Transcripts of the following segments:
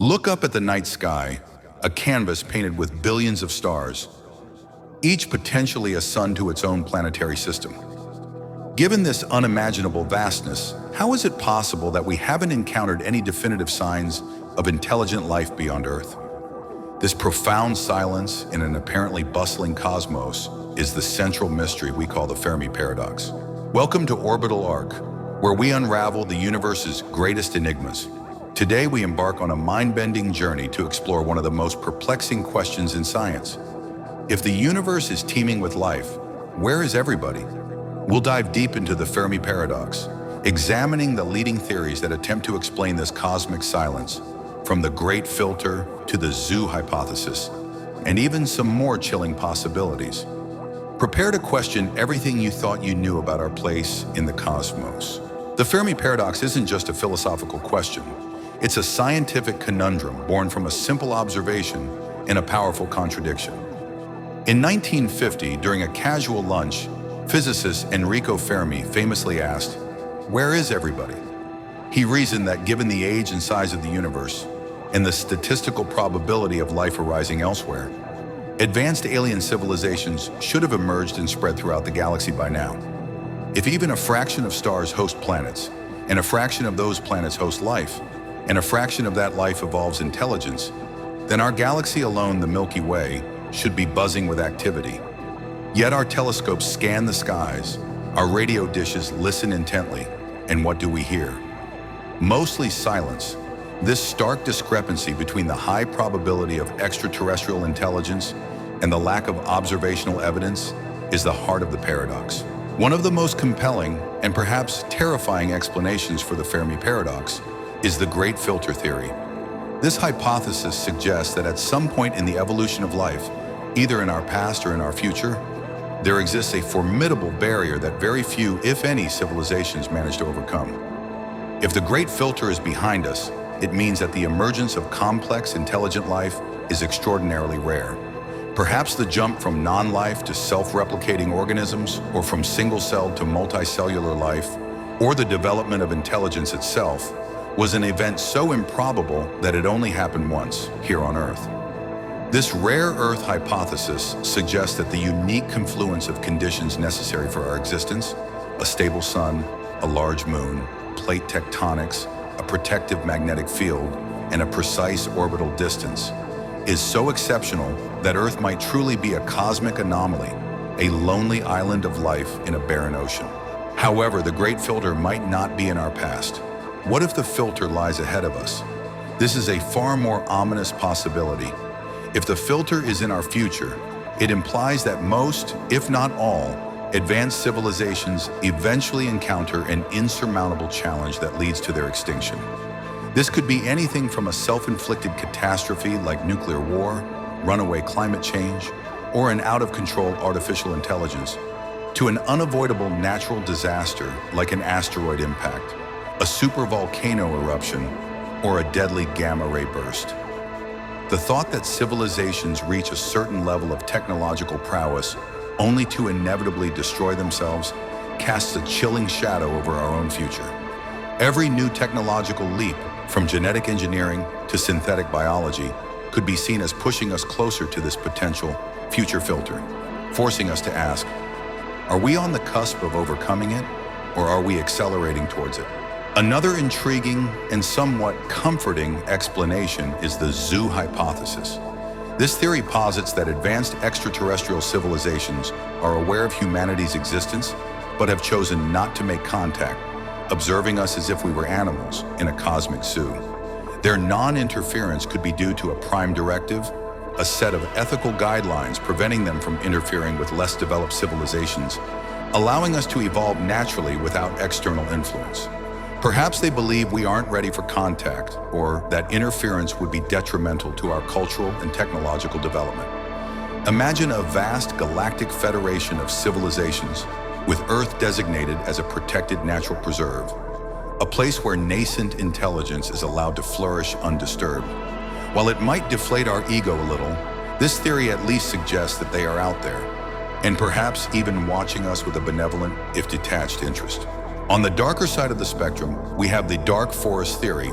Look up at the night sky, a canvas painted with billions of stars, each potentially a sun to its own planetary system. Given this unimaginable vastness, how is it possible that we haven't encountered any definitive signs of intelligent life beyond Earth? This profound silence in an apparently bustling cosmos is the central mystery we call the Fermi Paradox. Welcome to Orbital Arc, where we unravel the universe's greatest enigmas. Today we embark on a mind-bending journey to explore one of the most perplexing questions in science. If the universe is teeming with life, where is everybody? We'll dive deep into the Fermi Paradox, examining the leading theories that attempt to explain this cosmic silence, from the great filter to the zoo hypothesis, and even some more chilling possibilities. Prepare to question everything you thought you knew about our place in the cosmos. The Fermi Paradox isn't just a philosophical question. It's a scientific conundrum born from a simple observation and a powerful contradiction. In 1950, during a casual lunch, physicist Enrico Fermi famously asked, "Where is everybody?" He reasoned that given the age and size of the universe and the statistical probability of life arising elsewhere, advanced alien civilizations should have emerged and spread throughout the galaxy by now. If even a fraction of stars host planets, and a fraction of those planets host life, and a fraction of that life evolves intelligence, then our galaxy alone, the Milky Way, should be buzzing with activity. Yet our telescopes scan the skies, our radio dishes listen intently, and what do we hear? Mostly silence. This stark discrepancy between the high probability of extraterrestrial intelligence and the lack of observational evidence is the heart of the paradox. One of the most compelling and perhaps terrifying explanations for the Fermi Paradox is the great filter theory. This hypothesis suggests that at some point in the evolution of life, either in our past or in our future, there exists a formidable barrier that very few, if any, civilizations manage to overcome. If the great filter is behind us, it means that the emergence of complex, intelligent life is extraordinarily rare. Perhaps the jump from non-life to self-replicating organisms, or from single-celled to multicellular life, or the development of intelligence itself, was an event so improbable that it only happened once, here on Earth. This rare Earth hypothesis suggests that the unique confluence of conditions necessary for our existence, a stable sun, a large moon, plate tectonics, a protective magnetic field, and a precise orbital distance, is so exceptional that Earth might truly be a cosmic anomaly, a lonely island of life in a barren ocean. However, the great filter might not be in our past. What if the filter lies ahead of us? This is a far more ominous possibility. If the filter is in our future, it implies that most, if not all, advanced civilizations eventually encounter an insurmountable challenge that leads to their extinction. This could be anything from a self-inflicted catastrophe like nuclear war, runaway climate change, or an out-of-control artificial intelligence, to an unavoidable natural disaster like an asteroid impact, a supervolcano eruption, or a deadly gamma-ray burst. The thought that civilizations reach a certain level of technological prowess only to inevitably destroy themselves casts a chilling shadow over our own future. Every new technological leap, from genetic engineering to synthetic biology, could be seen as pushing us closer to this potential future filter, forcing us to ask, are we on the cusp of overcoming it, or are we accelerating towards it? Another intriguing and somewhat comforting explanation is the zoo hypothesis. This theory posits that advanced extraterrestrial civilizations are aware of humanity's existence, but have chosen not to make contact, observing us as if we were animals in a cosmic zoo. Their non-interference could be due to a prime directive, a set of ethical guidelines preventing them from interfering with less developed civilizations, allowing us to evolve naturally without external influence. Perhaps they believe we aren't ready for contact, or that interference would be detrimental to our cultural and technological development. Imagine a vast galactic federation of civilizations, with Earth designated as a protected natural preserve, a place where nascent intelligence is allowed to flourish undisturbed. While it might deflate our ego a little, this theory at least suggests that they are out there, and perhaps even watching us with a benevolent, if detached, interest. On the darker side of the spectrum, we have the dark forest theory,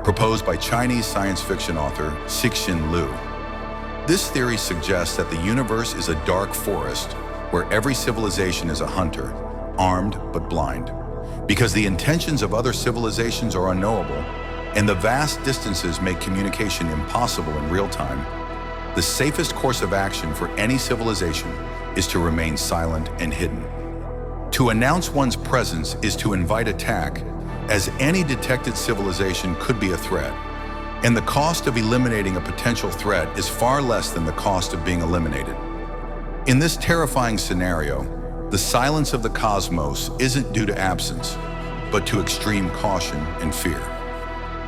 proposed by Chinese science fiction author Cixin Liu. This theory suggests that the universe is a dark forest where every civilization is a hunter, armed but blind. Because the intentions of other civilizations are unknowable and the vast distances make communication impossible in real time, the safest course of action for any civilization is to remain silent and hidden. To announce one's presence is to invite attack, as any detected civilization could be a threat, and the cost of eliminating a potential threat is far less than the cost of being eliminated. In this terrifying scenario, the silence of the cosmos isn't due to absence, but to extreme caution and fear.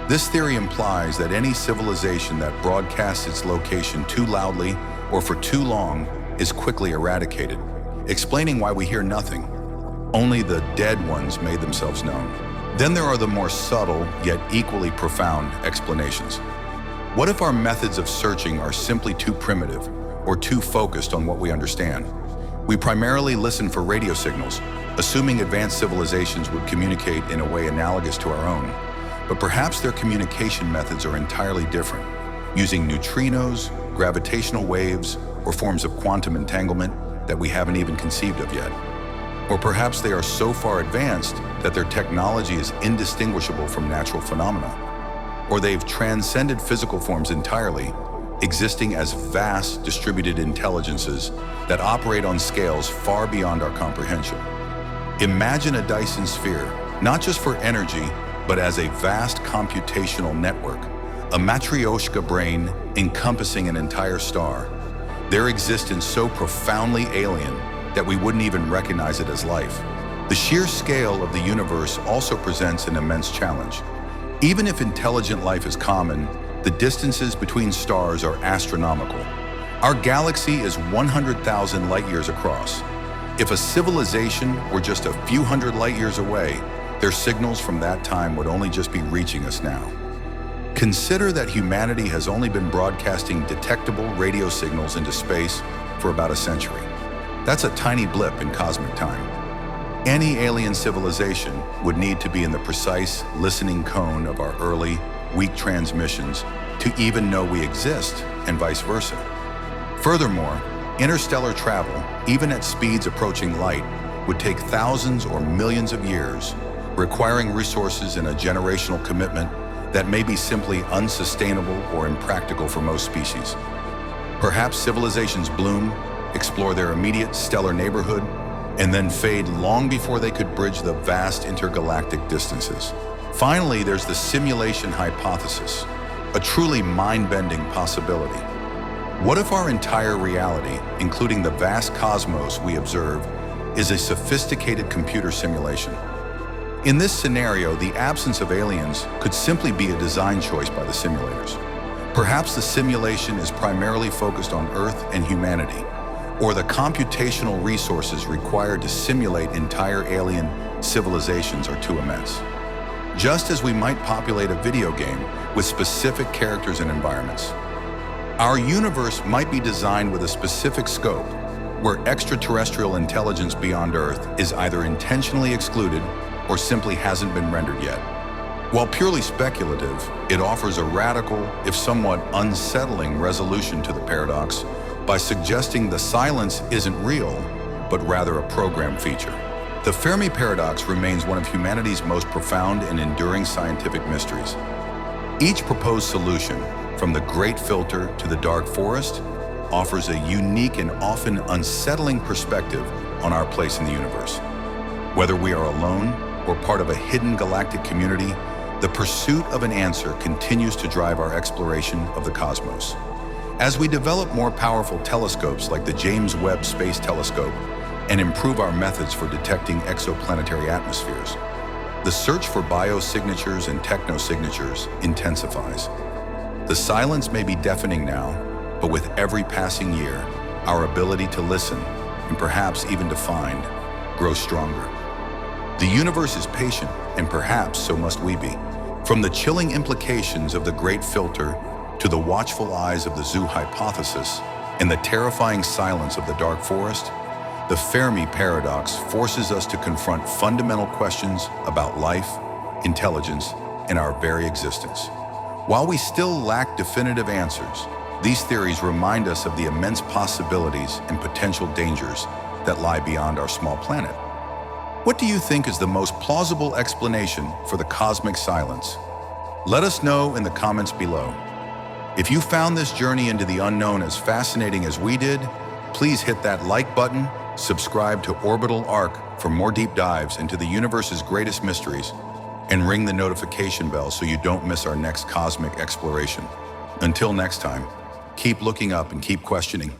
This theory implies that any civilization that broadcasts its location too loudly or for too long is quickly eradicated, explaining why we hear nothing. Only the dead ones made themselves known. Then there are the more subtle, yet equally profound explanations. What if our methods of searching are simply too primitive or too focused on what we understand? We primarily listen for radio signals, assuming advanced civilizations would communicate in a way analogous to our own. But perhaps their communication methods are entirely different, using neutrinos, gravitational waves, or forms of quantum entanglement that we haven't even conceived of yet. Or perhaps they are so far advanced that their technology is indistinguishable from natural phenomena. Or they've transcended physical forms entirely, existing as vast distributed intelligences that operate on scales far beyond our comprehension. Imagine a Dyson sphere, not just for energy, but as a vast computational network, a matryoshka brain encompassing an entire star. Their existence so profoundly alien that we wouldn't even recognize it as life. The sheer scale of the universe also presents an immense challenge. Even if intelligent life is common, the distances between stars are astronomical. Our galaxy is 100,000 light years across. If a civilization were just a few hundred light years away, their signals from that time would only just be reaching us now. Consider that humanity has only been broadcasting detectable radio signals into space for about a century. That's a tiny blip in cosmic time. Any alien civilization would need to be in the precise listening cone of our early, weak transmissions to even know we exist, and vice versa. Furthermore, interstellar travel, even at speeds approaching light, would take thousands or millions of years, requiring resources and a generational commitment that may be simply unsustainable or impractical for most species. Perhaps civilizations bloom, explore their immediate stellar neighborhood, and then fade long before they could bridge the vast intergalactic distances. Finally, there's the simulation hypothesis, a truly mind-bending possibility. What if our entire reality, including the vast cosmos we observe, is a sophisticated computer simulation? In this scenario, the absence of aliens could simply be a design choice by the simulators. Perhaps the simulation is primarily focused on Earth and humanity, or the computational resources required to simulate entire alien civilizations are too immense. Just as we might populate a video game with specific characters and environments, our universe might be designed with a specific scope where extraterrestrial intelligence beyond Earth is either intentionally excluded or simply hasn't been rendered yet. While purely speculative, it offers a radical, if somewhat unsettling, resolution to the paradox by suggesting the silence isn't real, but rather a program feature. The Fermi Paradox remains one of humanity's most profound and enduring scientific mysteries. Each proposed solution, from the great filter to the dark forest, offers a unique and often unsettling perspective on our place in the universe. Whether we are alone or part of a hidden galactic community, the pursuit of an answer continues to drive our exploration of the cosmos. As we develop more powerful telescopes like the James Webb Space Telescope and improve our methods for detecting exoplanetary atmospheres, the search for biosignatures and technosignatures intensifies. The silence may be deafening now, but with every passing year, our ability to listen, and perhaps even to find, grows stronger. The universe is patient, and perhaps so must we be. From the chilling implications of the great filter to the watchful eyes of the zoo hypothesis and the terrifying silence of the dark forest, the Fermi Paradox forces us to confront fundamental questions about life, intelligence, and our very existence. While we still lack definitive answers, these theories remind us of the immense possibilities and potential dangers that lie beyond our small planet. What do you think is the most plausible explanation for the cosmic silence? Let us know in the comments below. If you found this journey into the unknown as fascinating as we did, please hit that like button, subscribe to Orbital Arc for more deep dives into the universe's greatest mysteries, and ring the notification bell so you don't miss our next cosmic exploration. Until next time, keep looking up and keep questioning.